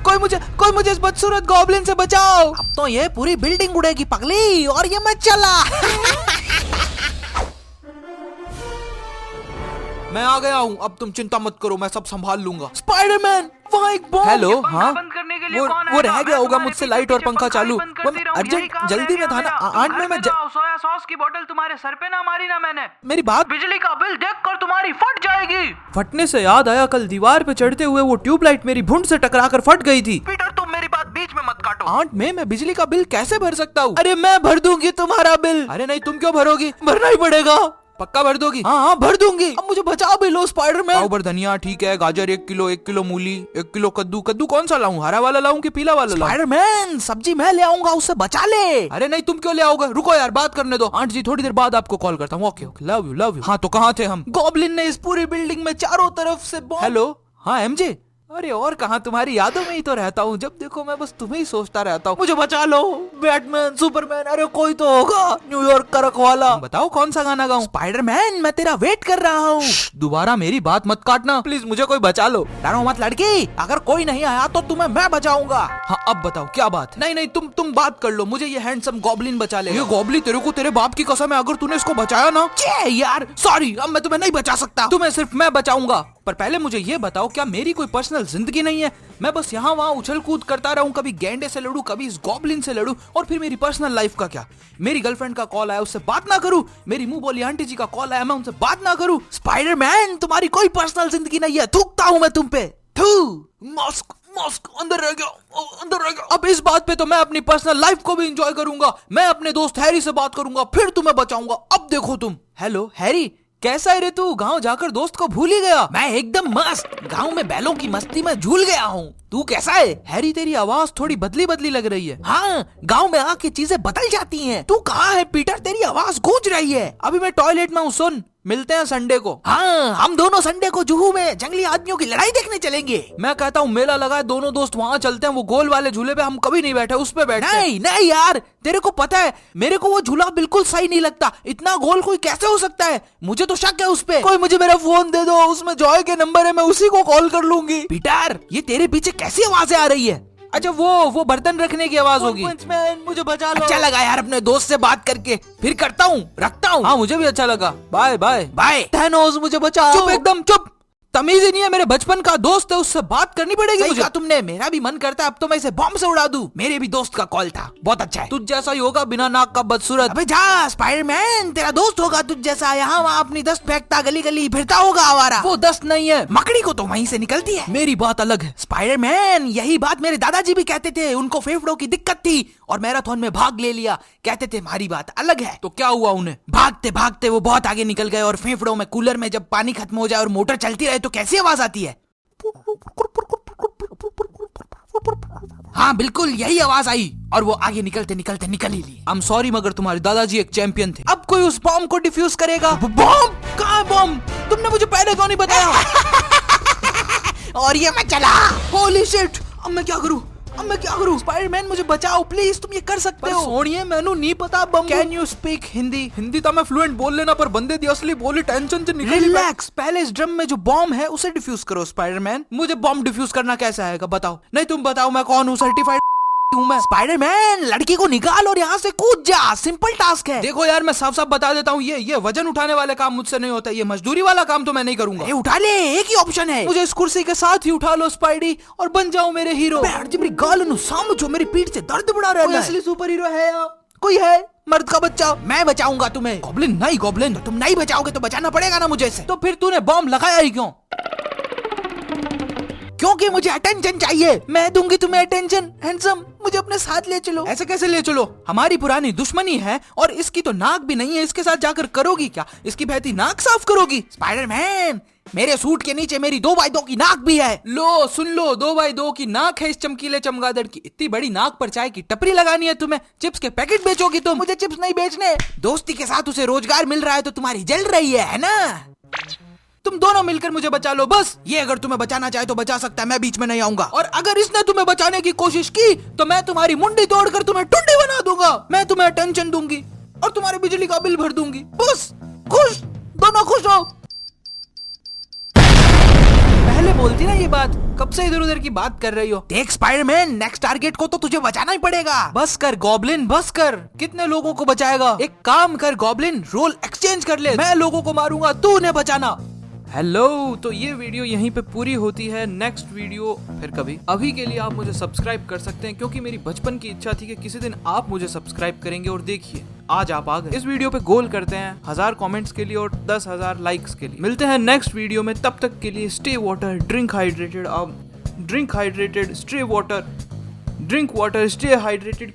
कोई मुझे इस बदसूरत गॉब्लिन से बचाओ। अब तो ये पूरी बिल्डिंग उड़ेगी पगली, और ये मैं चला। मैं आ गया हूँ, अब तुम चिंता मत करो, मैं सब संभाल लूंगा। स्पाइडरमैन, वहाँ एक बॉम्ब। हेलो, हाँ, वो रह गया होगा मुझसे लाइट और पंखा चालू। अर्जेंट जल्दी में था ना। आंट में मैं सोया सॉस की बोतल तुम्हारे सर पे ना मारी ना मैंने। मेरी बात, बिजली का बिल देखकर तुम्हारी फट जाएगी। फटने से याद आया, कल दीवार पे चढ़ते हुए वो ट्यूबलाइट मेरी भुंड से टकराकर फट गई थी। पीटर तुम मेरी बात बीच में मत काटो। आंट में मैं बिजली का बिल कैसे भर सकता हूँ? अरे मैं भर दूंगी तुम्हारा बिल। अरे नहीं, तुम क्यों भरोगी? भरना ही पड़ेगा। पक्का भर दोगी? हाँ भर दूंगी। अब मुझे बचा भी लो स्पाइडरमैन। पाव भर धनिया, ठीक है। गाजर 1 किलो, 1 किलो मूली, 1 किलो कद्दू कौन सा लाऊं? हरा वाला लाऊं कि पीला वाला लाऊं? स्पाइडरमैन, सब्जी मैं ले आऊंगा, उससे बचा ले। अरे नहीं, तुम क्यों ले आओगे? रुको यार, बात करने दो। आंट जी, थोड़ी देर बाद आपको कॉल करता हूँ। Okay, love you. हाँ तो कहाँ थे हम? गॉब्लिन ने इस पूरी बिल्डिंग में चारों तरफ से हेलो, हाँ एमजे। अरे और कहाँ, तुम्हारी यादों में ही तो रहता हूँ। जब देखो मैं बस तुम्हें ही सोचता रहता हूँ। मुझे बचा लो, बैटमैन, सुपरमैन, अरे कोई तो होगा, न्यूयॉर्क का रखवाला। बताओ कौन सा गाना गाऊं? स्पाइडरमैन, मैं तेरा वेट कर रहा हूँ। दोबारा मेरी बात मत काटना प्लीज, मुझे कोई बचा लो। डरो मत लड़की, अगर कोई नहीं आया तो तुम्हें मैं बचाऊंगा। हाँ अब बताओ क्या बात? नहीं तुम बात कर लो, मुझे ये हैंडसम गॉब्लिन बचा ले। ये गॉब्लिन तेरे को तेरे बाप की कसम है, अगर तूने इसको बचाया ना, यार सॉरी, अब मैं तुम्हें नहीं बचा सकता। तुम्हें सिर्फ मैं बचाऊंगा। पर पहले मुझे ये बताओ, क्या मेरी कोई पर्सनल जिंदगी नहीं है? मैं बस यहाँ वहाँ उछल कूद करता रहूं, कभी गैंडे से लड़ूं, कभी इस गॉब्लिन से लड़ूं, और फिर मेरी पर्सनल लाइफ का क्या? मेरी गर्लफ्रेंड का कॉल आया, उससे बात ना करूं? मेरी मुंह बोली आंटी जी का कॉल आया, मैं उनसे बात ना करूं? स्पाइडरमैन, तुम्हारी कोई पर्सनल जिंदगी नहीं है, थूकता हूं मैं तुम पे। मस्क अंदर रह गया। अब इस बात पे तो मैं अपनी पर्सनल लाइफ को भी एंजॉय करूंगा। मैं अपने दोस्त हैरी से बात करूंगा, फिर तुम्हें बचाऊंगा। अब देखो तुम। हेलो हैरी, कैसा है रे तू? गांव जाकर दोस्त को भूल ही गया। मैं एकदम मस्त, गांव में बैलों की मस्ती में झूल गया हूँ। तू कैसा है? हैरी, तेरी आवाज थोड़ी बदली लग रही है। हाँ, गांव में आके चीजें बदल जाती हैं। तू कहाँ है पीटर? तेरी आवाज गूंज रही है। अभी मैं टॉयलेट में हूँ, सुन, मिलते हैं संडे को। हाँ, हम दोनों संडे को जुहू में जंगली आदमियों की लड़ाई देखने चलेंगे। मैं कहता हूँ मेला लगा है, दोनों दोस्त वहाँ चलते हैं। वो गोल वाले झूले पे हम कभी नहीं बैठे, उस पे बैठे। नहीं यार, तेरे को पता है मेरे को वो झूला बिल्कुल सही नहीं लगता। इतना गोल कोई कैसे हो सकता है? मुझे तो शक है उस पे। कोई मुझे मेरा फोन दे दो, उसमें जॉय के नंबर है, मैं उसी को कॉल कर लूंगी। पीटर, ये तेरे पीछे कैसी आवाजें आ रही है? अच्छा, वो बर्तन रखने की आवाज होगी। मुझे बचा लो। अच्छा लगा यार अपने दोस्त से बात करके, फिर करता हूँ, रखता हूँ। हाँ मुझे भी अच्छा लगा। बाय। थैनोस, मुझे बचाओ। चुप, एकदम चुप, तमीज ही नहीं है। मेरे बचपन का दोस्त है, उससे बात करनी पड़ेगी मुझे। तुमने, मेरा भी मन करता है अब तो मैं इसे बॉम्ब से उड़ा दूं। मेरे भी दोस्त का कॉल था, बहुत अच्छा है। तुझ जैसा ही होगा, बिना नाक का बदसूरत। अबे जा स्पाइडरमैन, तेरा दोस्त होगा तुझ जैसा, यहाँ वहाँ अपनी दस्त फेंकता, गली गली फिरता होगा आवारा। वो दस्त नहीं है, मकड़ी को तो वहीं से निकलती है। मेरी बात अलग है स्पाइडरमैन, यही बात मेरे दादाजी भी कहते थे। उनको फेफड़ों की दिक्कत थी और मैराथन में भाग ले लिया। कहते थे हमारी बात अलग है। तो क्या हुआ उन्हें? भागते भागते वो बहुत आगे निकल गए, और फेफड़ों में कूलर में जब पानी खत्म हो जाए और मोटर चलती रहे तो कैसी आवाज आती है? हाँ बिल्कुल यही आवाज आई, और वो आगे निकलते निकलते निकल ही लिए। आई एम सॉरी, मगर तुम्हारे दादाजी एक चैंपियन थे। अब कोई उस बॉम्ब को डिफ्यूज करेगा। बॉम्ब? कहाँ है बॉम्ब? तुमने मुझे पहले क्यों नहीं बताया? और ये मैं चला। होली शिट, अब मैं क्या करूं? स्पाइडरमैन, मुझे बचाओ प्लीज, तुम ये कर सकते हो। सोनिए, मैनू नहीं पता बम। Can you speak Hindi? Hindi तो मैं फ्लुएंट बोल लेना, पर बंदे दी असली बोली टेंशन से निकल। रिलैक्स, पहले इस ड्रम में जो बॉम्ब है उसे डिफ्यूज करो। स्पाइडरमैन, मुझे बॉम्ब डिफ्यूज करना कैसे आएगा बताओ? नहीं तुम बताओ, मैं कौन हूँ? सर्टिफाइड हूँ मैं। स्पाइडरमैन, लड़की को निकाल और यहाँ से कूद जा, सिंपल टास्क है। देखो यार, मैं साफ साफ बता देता हूँ, ये वजन उठाने वाले काम मुझसे नहीं होता। ये मजदूरी वाला काम तो मैं नहीं करूंगा। उठा ले, एक ही ऑप्शन है। मुझे इस कुर्सी के साथ ही उठा लो स्पाइडी, और बन जाओ मेरे हीरो। मेरी गाल सामने जो मेरी पीठ से दर्द बढ़ा रहा है। असली सुपर हीरो है या कोई है? मर्द का बच्चा, मैं बचाऊंगा तुम्हें। गॉब्लिन नहीं, गॉब्लिन तुम नहीं बचाओगे तो बचाना पड़ेगा ना मुझे से। तो फिर तूने बॉम्ब लगाया ही क्यों? क्योंकि मुझे अटेंशन चाहिए। मैं दूंगी तुम्हें अटेंशन। हैंडसम, मुझे अपने साथ ले चलो। ऐसे कैसे ले चलो? हमारी पुरानी दुश्मनी है, और इसकी तो नाक भी नहीं है। इसके साथ जाकर करोगी क्या? इसकी बहती नाक साफ करोगी? स्पाइडरमैन, मेरे सूट के नीचे मेरी 2x2 की नाक भी है। लो सुन लो, 2x2 की नाक है इस चमकीले चमगादड़ की। इतनी बड़ी नाक पर चाय की टपरी लगानी है तुम्हें? चिप्स के पैकेट बेचोगी तुम? मुझे चिप्स नहीं बेचने। दोस्ती के साथ उसे रोजगार मिल रहा है तो तुम्हारी जल रही है ना? तुम दोनों मिलकर मुझे बचा लो बस। ये अगर तुम्हें बचाना चाहे तो बचा सकता है, मैं बीच में नहीं आऊंगा। और अगर इसने तुम्हें बचाने की कोशिश की तो मैं तुम्हारी मुंडी तोड़कर तुम्हें टुंडी बना दूंगा। मैं तुम्हें अटेंशन दूंगी और तुम्हारे बिजली का बिल भर दूंगी। बस खुश, दोनों खुश हो। पहले बोलती ना ये बात, कब से इधर उधर की बात कर रही हो। देख स्पाइडरमैन, नेक्स्ट टारगेट को तो तुझे बचाना ही पड़ेगा। बस कर गॉब्लिन, बस कर, कितने लोगों को बचाएगा। एक काम कर गॉब्लिन, रोल एक्सचेंज कर ले, मैं लोगों को मारूंगा, तू उन्हें बचाना। हेलो, तो ये वीडियो यहीं पे पूरी होती है, नेक्स्ट वीडियो फिर कभी। अभी के लिए आप मुझे सब्सक्राइब कर सकते हैं, क्योंकि मेरी बचपन की इच्छा थी कि किसी दिन आप मुझे सब्सक्राइब करेंगे, और देखिए आज आप आ गए। इस वीडियो पे गोल करते हैं 1000 कमेंट्स के लिए और 10,000 लाइक्स के लिए। मिलते हैं नेक्स्ट वीडियो में, तब तक के लिए stay water, drink hydrated, stay water, drink water, stay hydrated.